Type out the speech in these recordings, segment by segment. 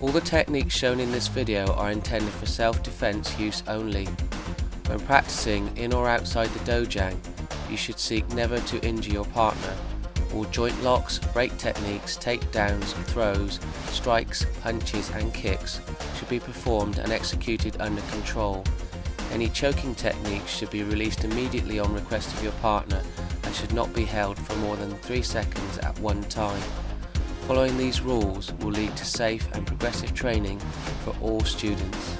All the techniques shown in this video are intended for self-defense use only. When practicing in or outside the dojang, you should seek never to injure your partner. All joint locks, break techniques, takedowns, throws, strikes, punches and kicks should be performed and executed under control. Any choking techniques should be released immediately on request of your partner and should not be held for more than 3 seconds at one time. Following these rules will lead to safe and progressive training for all students.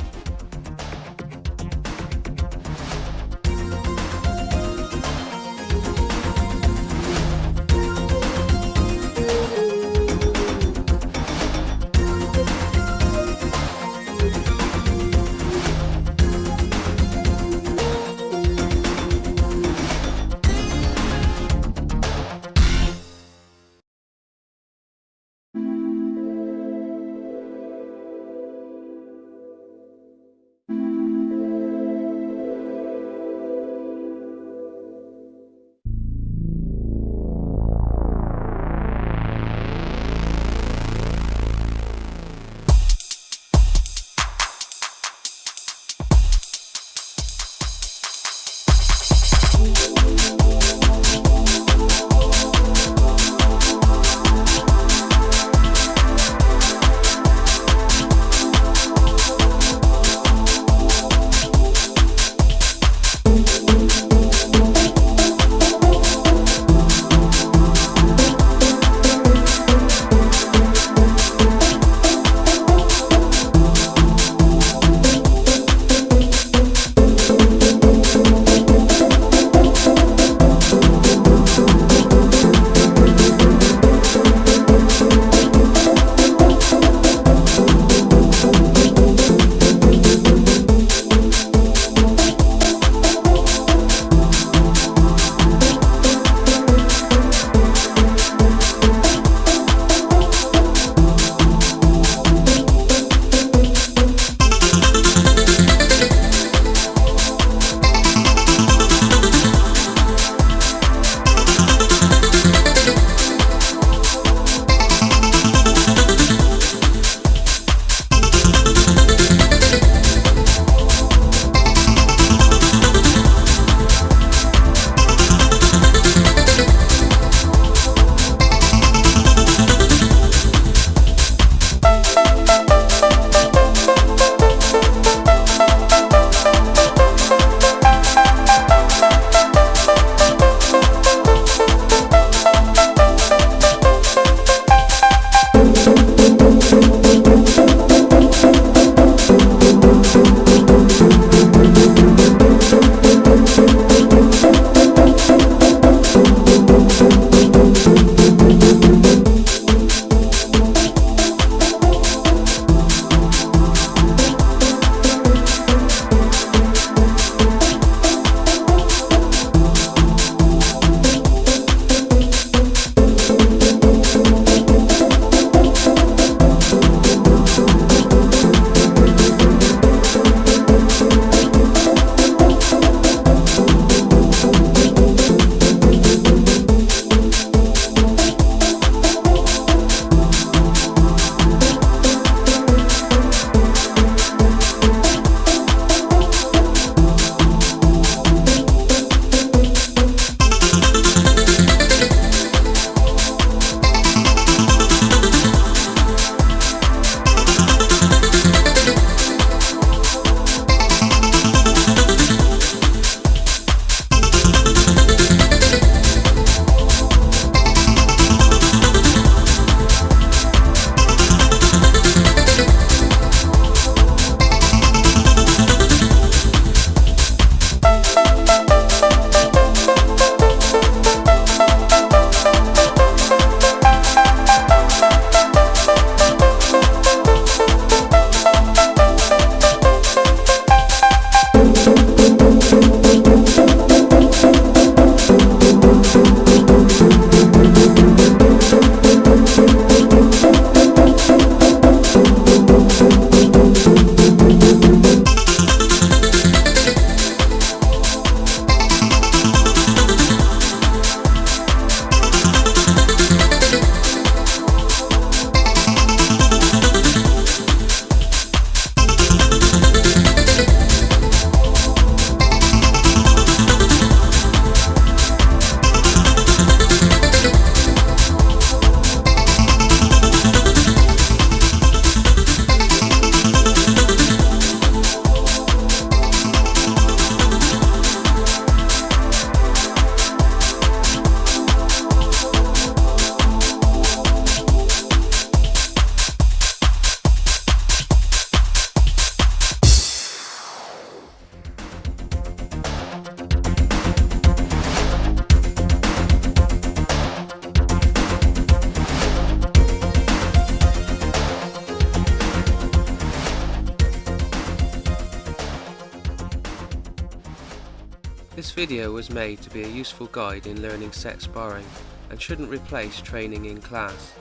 video was made to be a useful guide in learning set sparring and shouldn't replace training in class.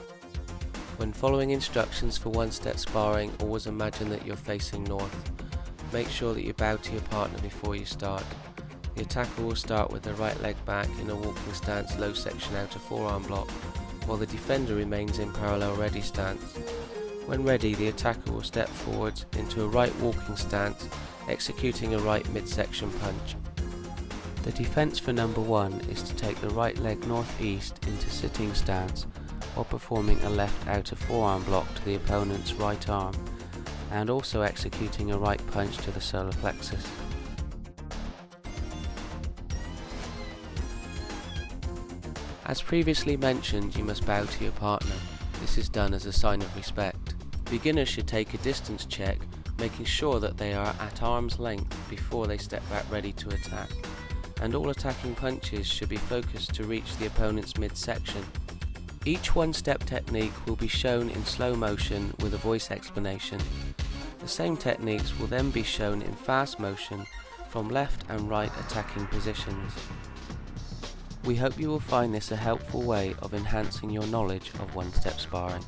When following instructions for one-step sparring, always imagine that you're facing north. Make sure that you bow to your partner before you start. The attacker will start with their right leg back in a walking stance, low section outer forearm block, while the defender remains in parallel ready stance. When ready, the attacker will step forwards into a right walking stance, executing a right midsection punch. The defense for number 1 is to take the right leg northeast into sitting stance while performing a left outer forearm block to the opponent's right arm, and also executing a right punch to the solar plexus. As previously mentioned, you must bow to your partner. This is done as a sign of respect. Beginners should take a distance check, making sure that they are at arm's length before they step back ready to attack, and all attacking punches should be focused to reach the opponent's midsection. Each one-step technique will be shown in slow motion with a voice explanation. The same techniques will then be shown in fast motion from left and right attacking positions. We hope you will find this a helpful way of enhancing your knowledge of one-step sparring.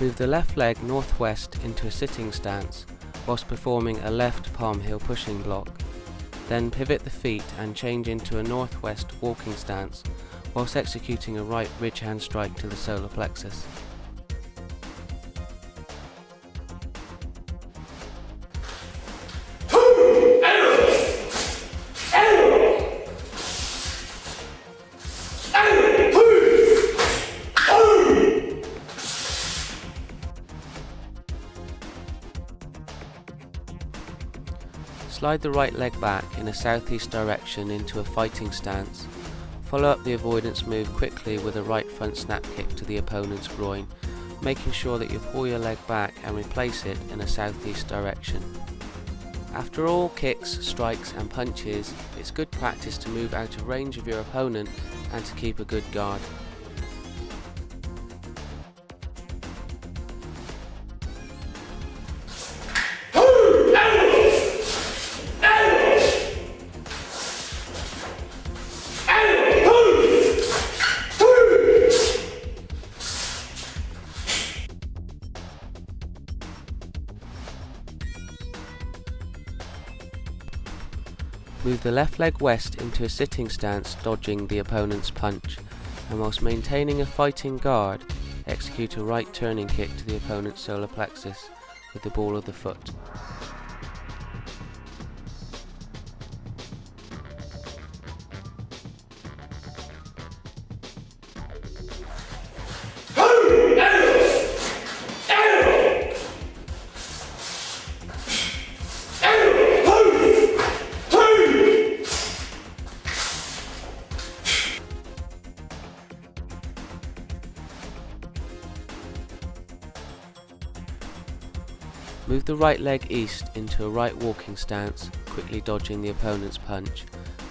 Move the left leg northwest into a sitting stance whilst performing a left palm heel pushing block. Then pivot the feet and change into a northwest walking stance whilst executing a right ridge hand strike to the solar plexus. Slide the right leg back in a southeast direction into a fighting stance. Follow up the avoidance move quickly with a right front snap kick to the opponent's groin, making sure that you pull your leg back and replace it in a southeast direction. After all kicks, strikes and punches, it's good practice to move out of range of your opponent and to keep a good guard. Move the left leg west into a sitting stance, dodging the opponent's punch, and whilst maintaining a fighting guard, execute a right turning kick to the opponent's solar plexus with the ball of the foot. Move the right leg east into a right walking stance, quickly dodging the opponent's punch,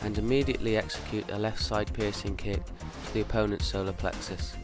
and immediately execute a left side piercing kick to the opponent's solar plexus.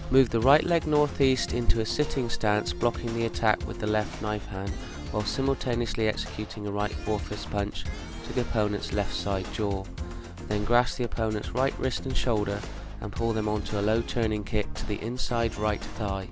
Move the right leg northeast into a sitting stance, blocking the attack with the left knife hand, while simultaneously executing a right four-fist punch to the opponent's left side jaw. Then grasp the opponent's right wrist and shoulder and pull them onto a low turning kick to the inside right thigh.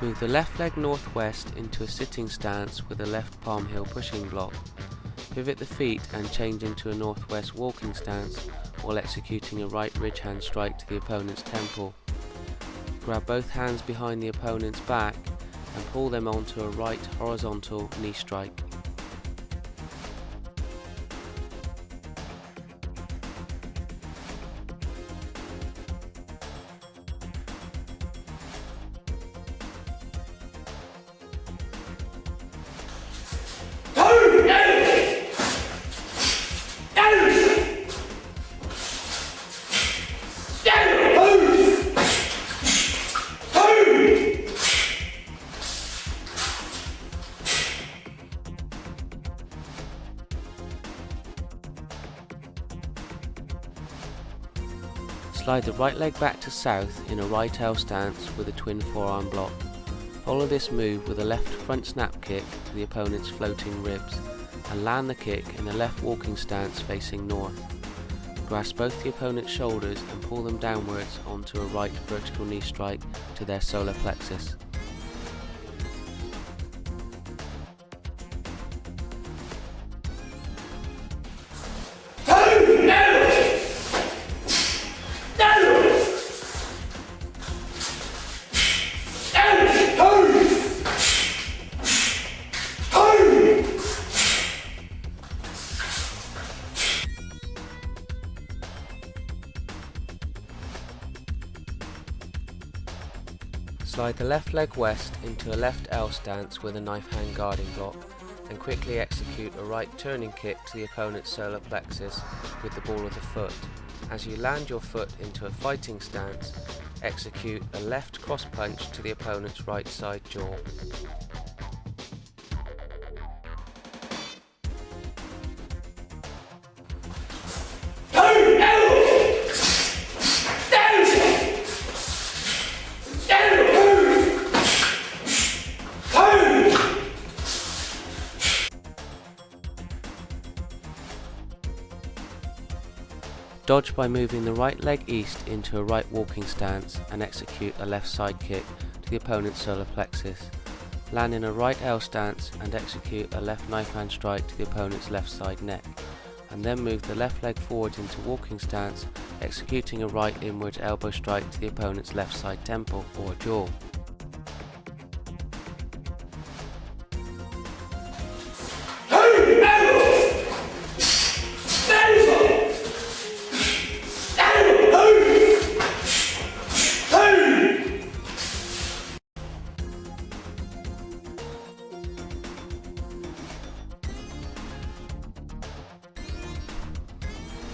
Move the left leg northwest into a sitting stance with a left palm heel pushing block. Pivot the feet and change into a northwest walking stance while executing a right ridge hand strike to the opponent's temple. Grab both hands behind the opponent's back and pull them onto a right horizontal knee strike. Slide the right leg back to south in a right L stance with a twin forearm block. Follow this move with a left front snap kick to the opponent's floating ribs and land the kick in a left walking stance facing north. Grasp both the opponent's shoulders and pull them downwards onto a right vertical knee strike to their solar plexus. Slide the left leg west into a left L stance with a knife hand guarding block, and quickly execute a right turning kick to the opponent's solar plexus with the ball of the foot. As you land your foot into a fighting stance, execute a left cross punch to the opponent's right side jaw. Dodge by moving the right leg east into a right walking stance and execute a left side kick to the opponent's solar plexus. Land in a right L stance and execute a left knife hand strike to the opponent's left side neck, and then move the left leg forwards into walking stance, executing a right inward elbow strike to the opponent's left side temple or jaw.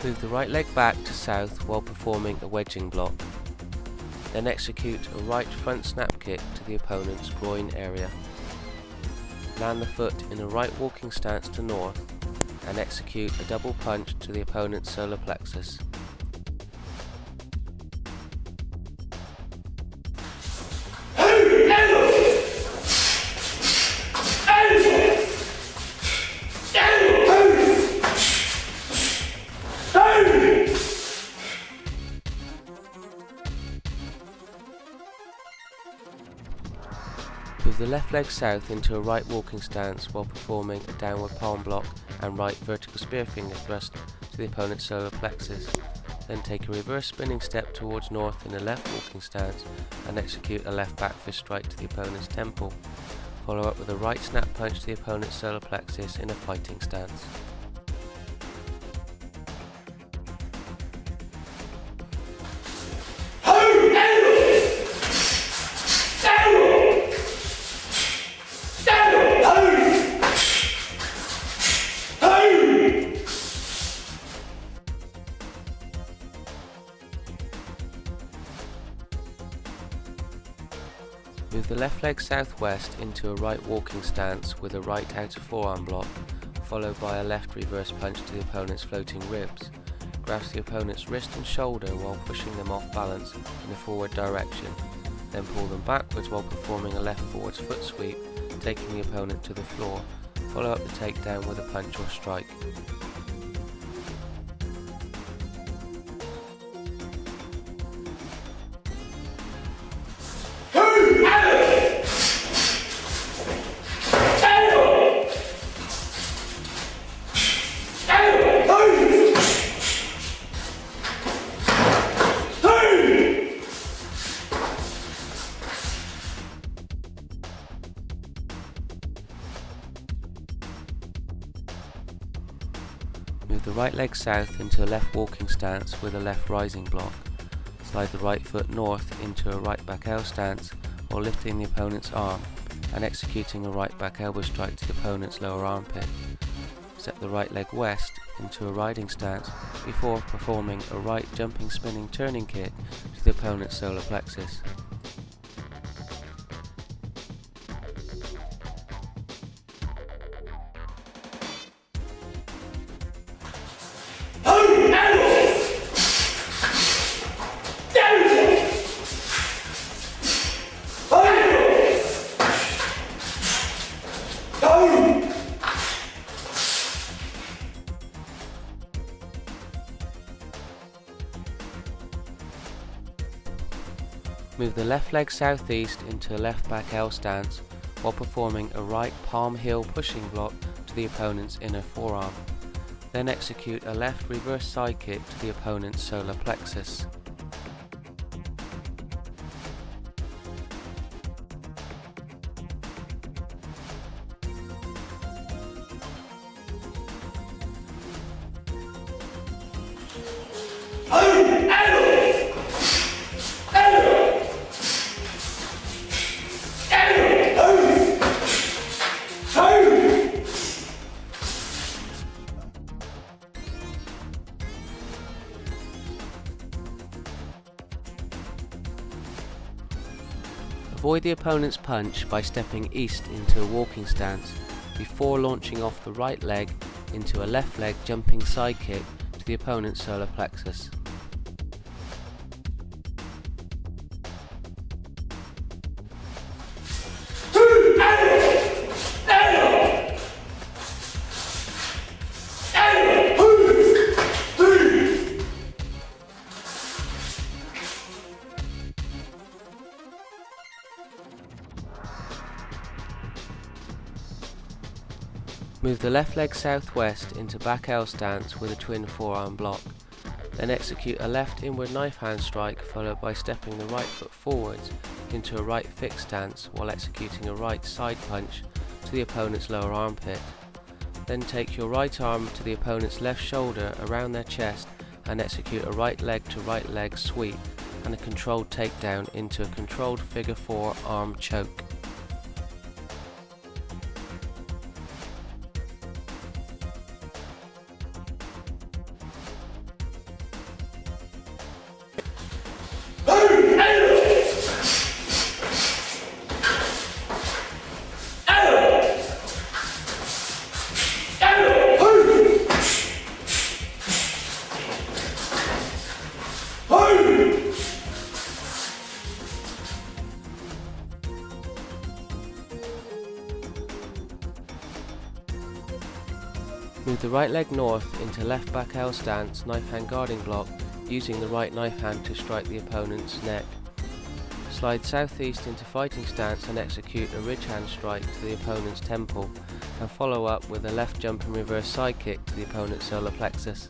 Move the right leg back to south while performing a wedging block. Then execute a right front snap kick to the opponent's groin area. Land the foot in a right walking stance to north and execute a double punch to the opponent's solar plexus. Move the left leg south into a right walking stance while performing a downward palm block and right vertical spear finger thrust to the opponent's solar plexus. Then take a reverse spinning step towards north in a left walking stance and execute a left back fist strike to the opponent's temple. Follow up with a right snap punch to the opponent's solar plexus in a fighting stance. Move the left leg southwest into a right walking stance with a right outer forearm block, followed by a left reverse punch to the opponent's floating ribs. Grasp the opponent's wrist and shoulder while pushing them off balance in a forward direction, then pull them backwards while performing a left forwards foot sweep, taking the opponent to the floor. Follow up the takedown with a punch or strike. Move the right leg south into a left walking stance with a left rising block. Slide the right foot north into a right back L stance while lifting the opponent's arm and executing a right back elbow strike to the opponent's lower armpit. Step the right leg west into a riding stance before performing a right jumping spinning turning kick to the opponent's solar plexus. Move the left leg southeast into a left back L stance while performing a right palm heel pushing block to the opponent's inner forearm. Then execute a left reverse side kick to the opponent's solar plexus. Avoid the opponent's punch by stepping east into a walking stance before launching off the right leg into a left leg jumping side kick to the opponent's solar plexus. Move the left leg southwest into back L stance with a twin forearm block. Then execute a left inward knife hand strike followed by stepping the right foot forwards into a right fixed stance while executing a right side punch to the opponent's lower armpit. Then take your right arm to the opponent's left shoulder around their chest and execute a right leg sweep and a controlled takedown into a controlled figure 4 arm choke. Move the right leg north into left back L stance, knife hand guarding block, using the right knife hand to strike the opponent's neck. Slide southeast into fighting stance and execute a ridge hand strike to the opponent's temple, and follow up with a left jump and reverse side kick to the opponent's solar plexus.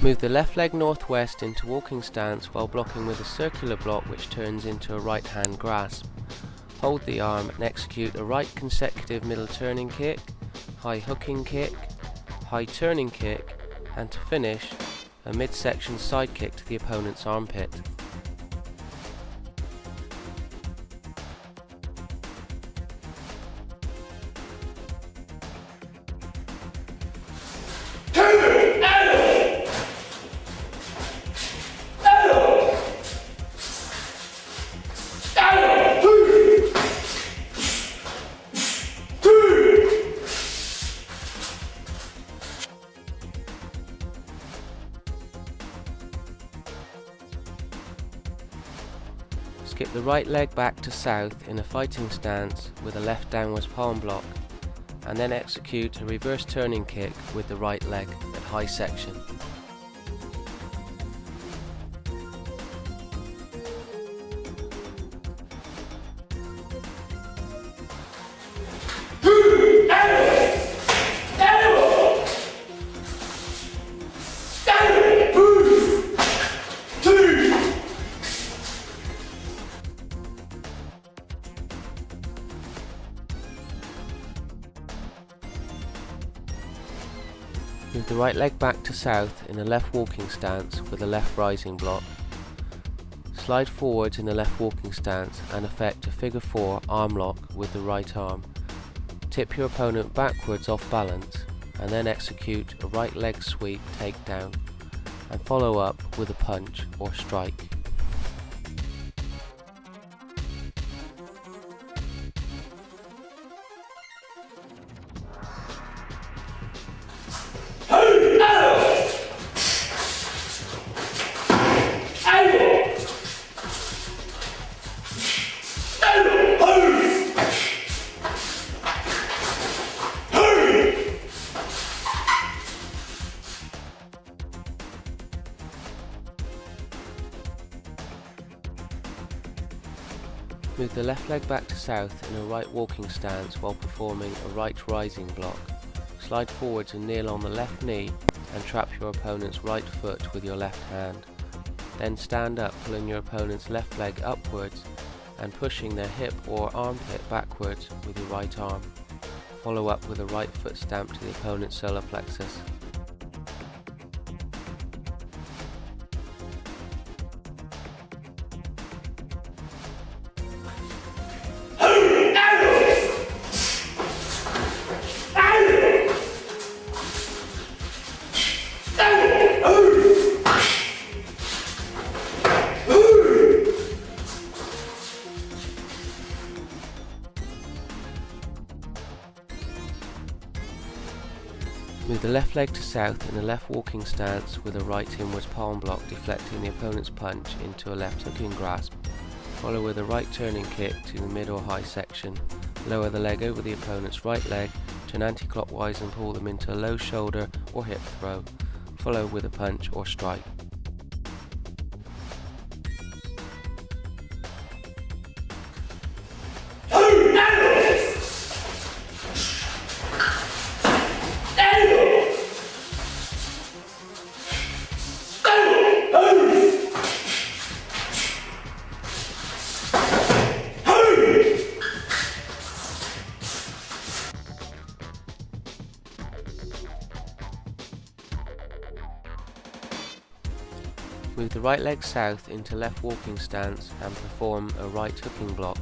Move the left leg northwest into walking stance while blocking with a circular block which turns into a right hand grasp. Hold the arm and execute a right consecutive middle turning kick, high hooking kick, high turning kick, and to finish, a midsection side kick to the opponent's armpit. Skip the right leg back to south in a fighting stance with a left downwards palm block, and then execute a reverse turning kick with the right leg at high section. Move the right leg back to south in a left walking stance with a left rising block. Slide forwards in the left walking stance and effect a figure 4 arm lock with the right arm. Tip your opponent backwards off balance and then execute a right leg sweep takedown and follow up with a punch or strike. Move the left leg back to south in a right walking stance while performing a right rising block. Slide forwards and kneel on the left knee and trap your opponent's right foot with your left hand. Then stand up, pulling your opponent's left leg upwards and pushing their hip or armpit backwards with your right arm. Follow up with a right foot stamp to the opponent's solar plexus. Move the left leg to south in a left walking stance with a right inwards palm block, deflecting the opponent's punch into a left hooking grasp. Follow with a right turning kick to the mid or high section. Lower the leg over the opponent's right leg, turn anti-clockwise and pull them into a low shoulder or hip throw. Follow with a punch or strike. Move the right leg south into left walking stance and perform a right hooking block.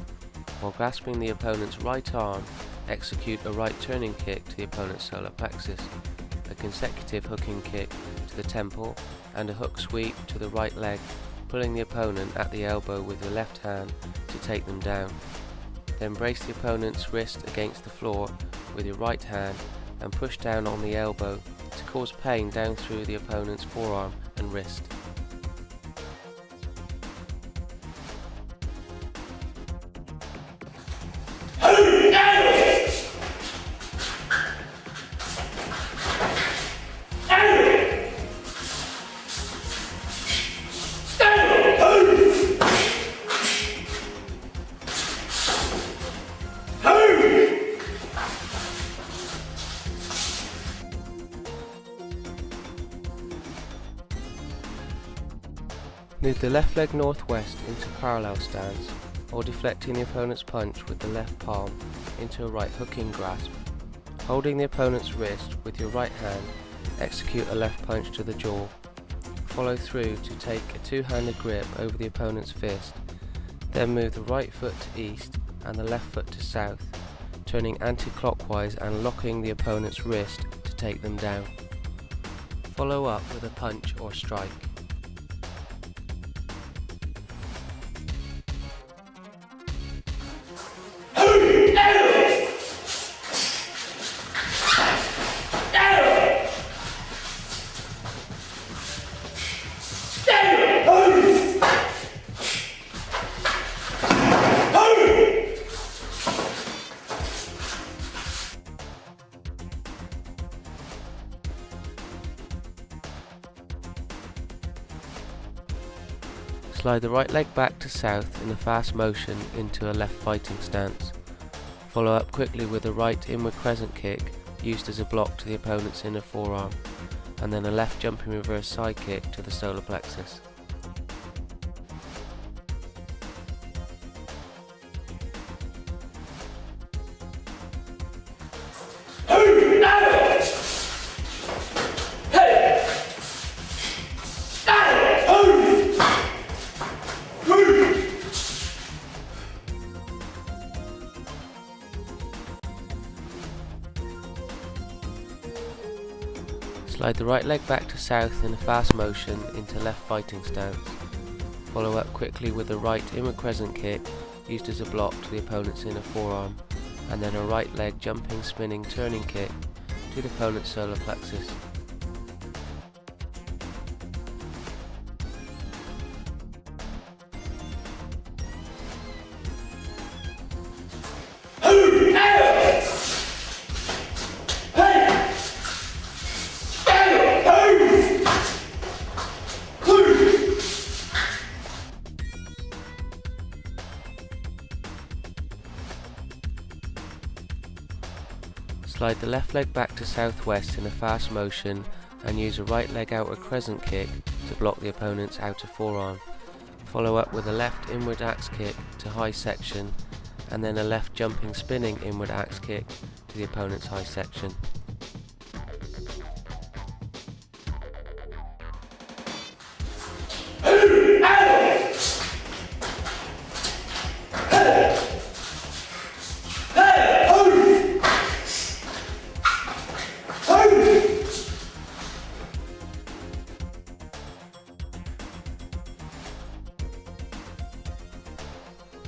While grasping the opponent's right arm, execute a right turning kick to the opponent's solar plexus, a consecutive hooking kick to the temple, and a hook sweep to the right leg, pulling the opponent at the elbow with your left hand to take them down. Then brace the opponent's wrist against the floor with your right hand and push down on the elbow to cause pain down through the opponent's forearm and wrist. Move the left leg northwest into parallel stance, or deflecting the opponent's punch with the left palm into a right hooking grasp. Holding the opponent's wrist with your right hand, execute a left punch to the jaw. Follow through to take a two-handed grip over the opponent's fist. Then move the right foot to east and the left foot to south, turning anti-clockwise and locking the opponent's wrist to take them down. Follow up with a punch or strike. Slide the right leg back to south in a fast motion into a left fighting stance. Follow up quickly with a right inward crescent kick used as a block to the opponent's inner forearm, and then a left jumping reverse side kick to the solar plexus. Slide the right leg back to south in a fast motion into left fighting stance. Follow up quickly with a right inward crescent kick used as a block to the opponent's inner forearm, and then a right leg jumping, spinning, turning kick to the opponent's solar plexus. Slide the left leg back to southwest in a fast motion and use a right leg outward crescent kick to block the opponent's outer forearm. Follow up with a left inward axe kick to high section and then a left jumping, spinning inward axe kick to the opponent's high section.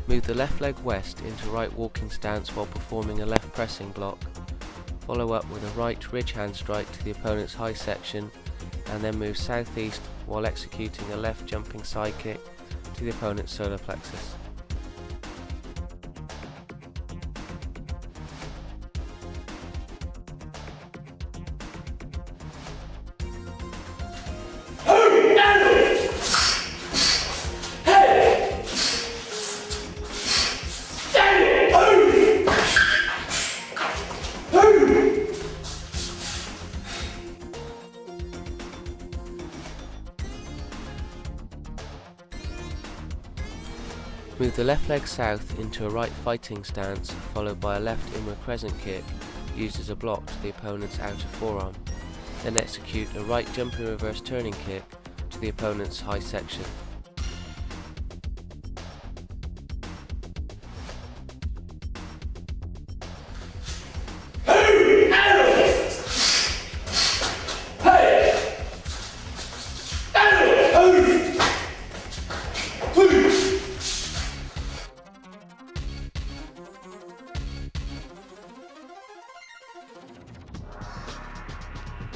Move the left leg west into right walking stance while performing a left pressing block. Follow up with a right ridge hand strike to the opponent's high section and then move southeast while executing a left jumping side kick to the opponent's solar plexus. Move the left leg south into a right fighting stance, followed by a left inward crescent kick used as a block to the opponent's outer forearm. Then execute a right jumping reverse turning kick to the opponent's high section.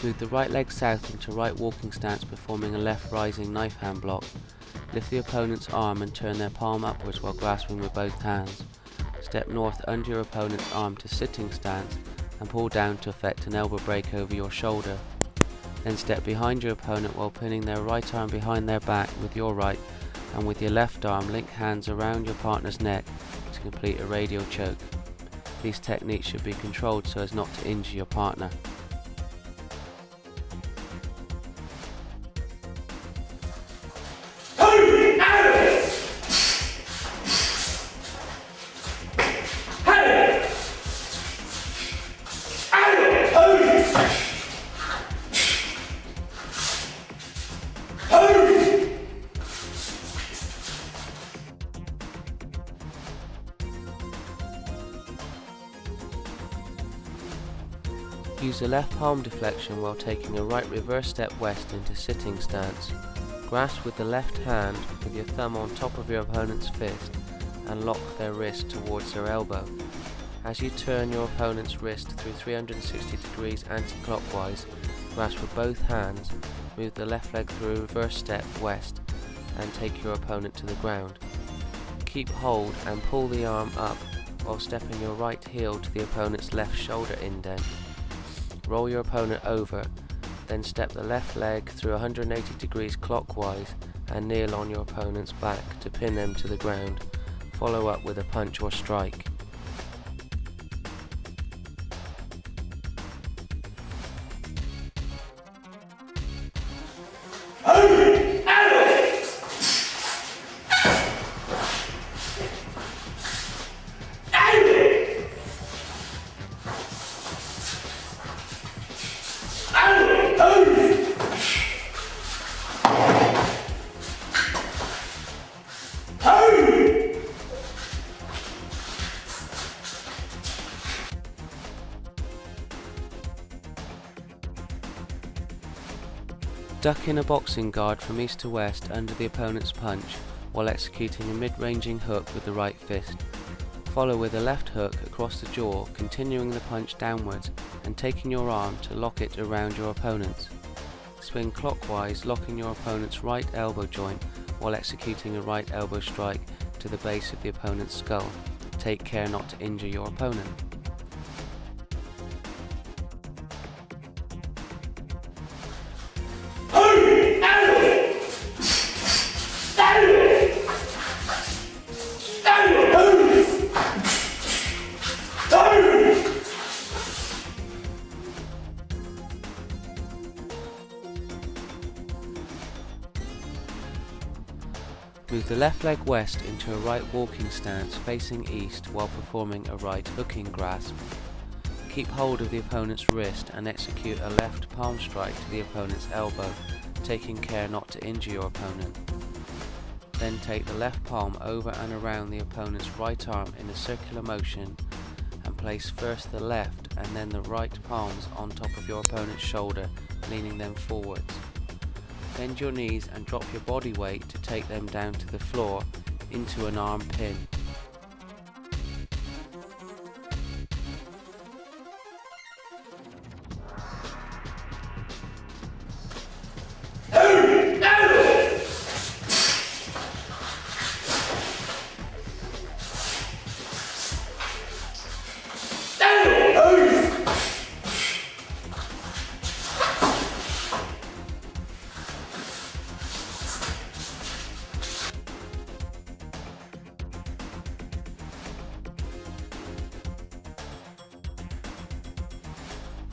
Move the right leg south into right walking stance, performing a left rising knife hand block. Lift the opponent's arm and turn their palm upwards while grasping with both hands. Step north under your opponent's arm to sitting stance and pull down to effect an elbow break over your shoulder. Then step behind your opponent while pinning their right arm behind their back with your right, and with your left arm link hands around your partner's neck to complete a radial choke. These techniques should be controlled so as not to injure your partner. Use a left palm deflection while taking a right reverse step west into sitting stance. Grasp with the left hand with your thumb on top of your opponent's fist and lock their wrist towards their elbow. As you turn your opponent's wrist through 360 degrees anti-clockwise, grasp with both hands, move the left leg through a reverse step west and take your opponent to the ground. Keep hold and pull the arm up while stepping your right heel to the opponent's left shoulder indent. Roll your opponent over, then step the left leg through 180 degrees clockwise and kneel on your opponent's back to pin them to the ground. Follow up with a punch or strike. Duck in a boxing guard from east to west under the opponent's punch while executing a mid-ranging hook with the right fist. Follow with a left hook across the jaw, continuing the punch downwards and taking your arm to lock it around your opponent's. Swing clockwise, locking your opponent's right elbow joint while executing a right elbow strike to the base of the opponent's skull. Take care not to injure your opponent. Move the left leg west into a right walking stance facing east while performing a right hooking grasp. Keep hold of the opponent's wrist and execute a left palm strike to the opponent's elbow, taking care not to injure your opponent. Then take the left palm over and around the opponent's right arm in a circular motion and place first the left and then the right palms on top of your opponent's shoulder, leaning them forwards. Bend your knees and drop your body weight to take them down to the floor into an arm pin.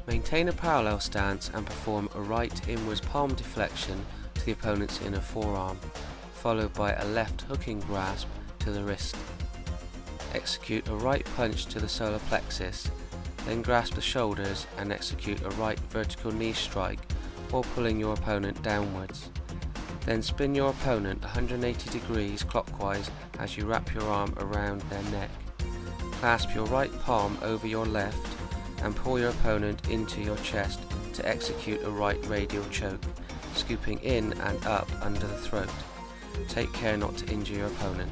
Maintain a parallel stance and perform a right inwards palm deflection to the opponent's inner forearm, followed by a left hooking grasp to the wrist. Execute a right punch to the solar plexus, then grasp the shoulders and execute a right vertical knee strike while pulling your opponent downwards. Then spin your opponent 180 degrees clockwise as you wrap your arm around their neck. Clasp your right palm over your left and pull your opponent into your chest to execute a right radial choke, scooping in and up under the throat. Take care not to injure your opponent.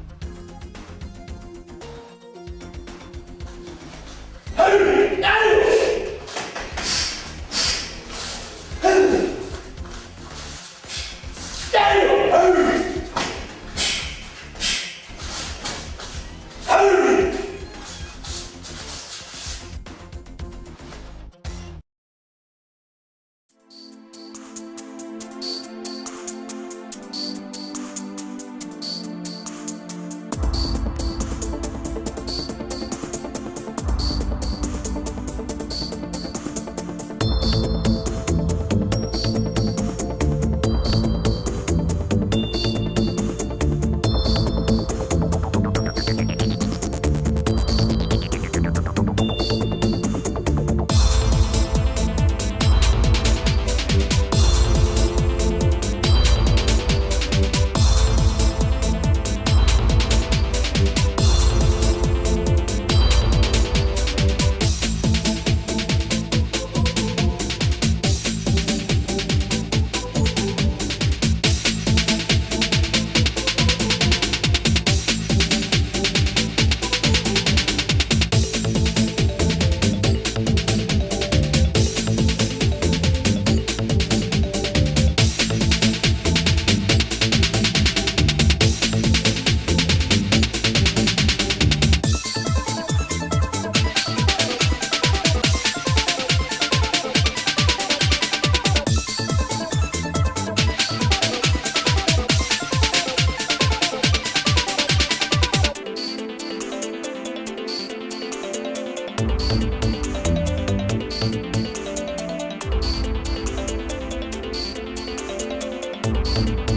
you.